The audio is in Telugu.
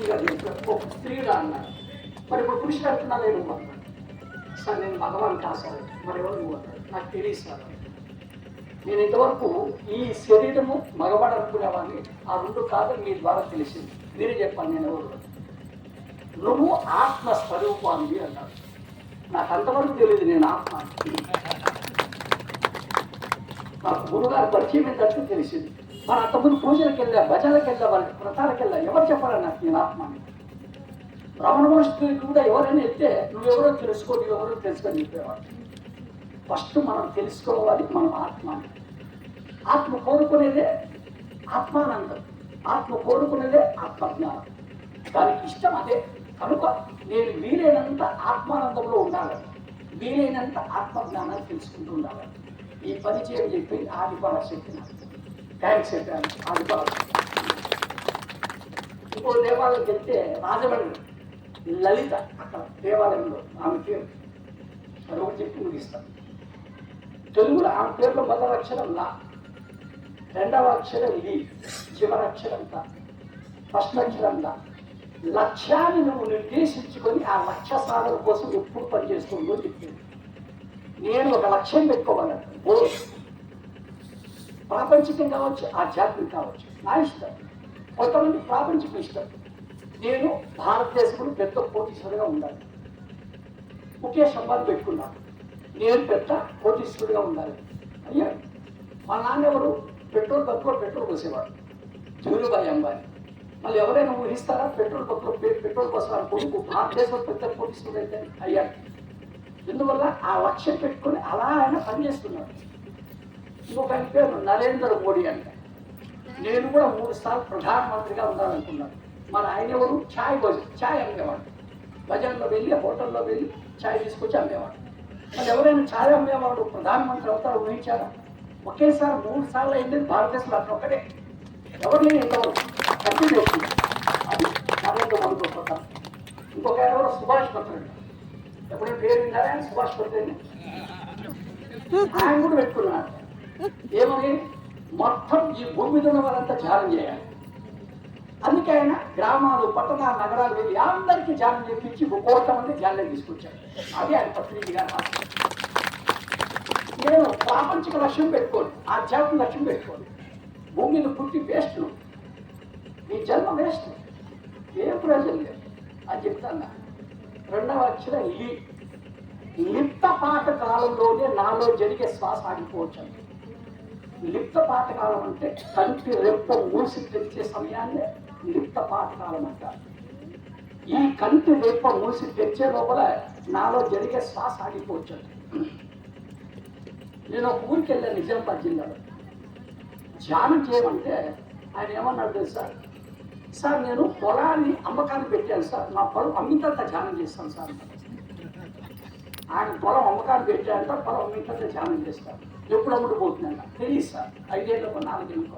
స్త్రీగా ఒక స్త్రీగా అన్నాడు. మరి ఇప్పుడు పురుషుడు అంటున్నా నేను అన్నాడు. సార్ నేను భగవాన్ కాసాను, మరి ఎవరు నువ్వు అన్నాడు. నాకు తెలియదు సార్. నేను ఇంతవరకు ఈ శరీరము మగవాడు అనుకునేవాడిని, ఆ రెండు కాదు మీ ద్వారా తెలిసింది. మీరే చెప్పాను నేను ఎవరు. నువ్వు ఆత్మ స్వరూపాన్ని అన్నాడు. నాకు అంతవరకు తెలియదు నేను ఆత్మ. నాకు గురుగారు పరిచయం ఏంటంటే తెలిసింది. మన అంతకుముందు పూజలకు వెళ్ళా, భజనలకు వెళ్ళా, వాళ్ళకి వ్రతాలకు వెళ్ళా, ఎవరు చెప్పాలి నాకు నేను ఆత్మని. రమణ మహర్షి కూడా ఎవరైనా వెళ్తే నువ్వెవరో తెలుసుకో, నువ్వెవరో తెలుసుకొని చెప్పేవాడు. ఫస్ట్ మనం తెలుసుకోవాలి మనం ఆత్మని. ఆత్మ కోరుకునేదే ఆత్మానందం, ఆత్మ కోరుకునేదే ఆత్మజ్ఞానం. దానికి ఇష్టం అదే. కనుక నేను వీలైనంత ఆత్మానందంలో ఉండాలి, వీలైనంత ఆత్మజ్ఞానాన్ని తెలుసుకుంటూ ఉండాలి. ఈ పని చేయని చెప్పి ఆదిపరాశక్తి నాకు థ్యాంక్స్ చెప్పాను. ఆదిపరాశక్తి ఇంకో దేవాలయం చెప్తే రాజమండ్రి లలిత, అక్కడ దేవాలయంలో ఆమె పేరు అది ఒకటి చెప్పి ముగిస్తాను. తెలుగులో ఆమె పేరులో మొదటి అక్షరం లా, రెండవ అక్షరం ఇది, చివరి అక్షరం తా, ఫస్ట్ అక్షరం లా. లక్ష్యాన్ని నువ్వు నిర్దేశించుకొని ఆ లక్ష్య సాధన కోసం ఎప్పుడు పనిచేస్తుందో చెప్పింది. నేను ఒక లక్ష్యం పెట్టుకోవాలంటే ప్రాపంచికం కావచ్చు, ఆధ్యాత్మికం కావచ్చు, నా ఇష్టం. కొంతమంది ప్రాపంచికం ఇష్టం. నేను భారతదేశంలో పెద్ద కోటీశ్వరుడిగా ఉండాలి, ముఖ్య సంబంధం పెట్టుకున్నాను. నేను పెద్ద కోటీశ్వరుడిగా ఉండాలి. అయ్యా మా నాన్న ఎవరు? పెట్రోల్ బంక్లో పెట్రోల్ పోసేవాడు, ధీరుభాయ్ అంబానీ. మళ్ళీ ఎవరైనా ఊహిస్తారా పెట్రోల్ బంక్లో పెట్రోల్ పోసేవాడు కొడుకు భారతదేశంలో పెద్ద కోటీశ్వరుడు అయితే అయ్యాడు. ఎందువల్ల ఆ లక్ష్యం పెట్టుకొని అలా ఆయన పనిచేస్తున్నాడు. ఇంకొక ఆయన పేరు నరేంద్ర మోడీ అంటే. నేను కూడా 3 సార్లు ప్రధానమంత్రిగా ఉండాలనుకున్నాను. మన ఆయన ఎవరు? ఛాయ్ అమ్మేవాడు. బజార్లో వెళ్ళి హోటల్లో వెళ్ళి ఛాయ్ తీసుకొచ్చి అమ్మేవాడు. మళ్ళీ ఎవరైనా ఛాయ్ అమ్మేవాడు ప్రధానమంత్రి అవుతాడు ఊహించారా? ఒకేసారి 3 సార్లు అయింది భారతదేశంలో. అతను ఒక్కడే, ఎవరు లేని ఇంతవరకు కంటిన్యూ అవుతుంది. అది నరేంద్ర మోడీ గొప్పతనం. ఇంకొక ఎవరు? సుభాష్ పత్రుడు. ఎప్పుడైనా పేరు విన్నారా? సుభాష్ పత్రుడిని ఆయన కూడా పెట్టుకున్నాడు. ఏమని? మొత్తం ఈ భూమి మీద ఉన్న వాళ్ళంతా ధ్యానం చేయాలి. అందుకే ఆయన గ్రామాలు, పట్టణాలు, నగరాలు వెళ్ళి అందరికీ ధ్యానం చేయించి 1 కోట్ల మంది ధ్యానం తీసుకొచ్చారు. అది ఆయన పత్రికగా రాశారు. నేను ప్రాపంచిక లక్ష్యం పెట్టుకోను, ఆధ్యాత్మిక లక్ష్యం పెట్టుకోను. భూమి మీద పుట్టి వేస్ట్, నీ జన్మ వేస్ట్, ఏం ప్రయోజనం లేదు అని చెప్తాను. రెండవ అక్షరం లిప్త పాట కాలంలోనే నాలో జరిగే శ్వాస ఆగిపోవచ్చు. లిప్త పాట కాలం అంటే కంటి రెప్ప మూసి తెచ్చే సమయాన్నే లిప్త పాట కాలం అంటారు. ఈ కంటి రెప్ప మూసి తెచ్చే లోపల నాలో జరిగే శ్వాస ఆగిపోవచ్చు. నేను ఒక ఊరికి వెళ్ళాను నిజామాబాద్ జిల్లాలో. ధ్యానం చేయమంటే ఆయన ఏమన్నాడు తెలుసా? సార్ నేను పొలాన్ని అమ్మకాన్ని పెట్టాను సార్, నా పొలం అమ్మింత ధ్యానం చేస్తాను సార్. ఆయన పొలం అమ్మకాన్ని పెట్టాడంట, పొలం అమ్మింత ధ్యానం చేస్తాను. ఎప్పుడు అమ్ముడు పోతుందంట తెలియదు సార్. 5 ఏళ్ళకు 4 ఏళ్ళకు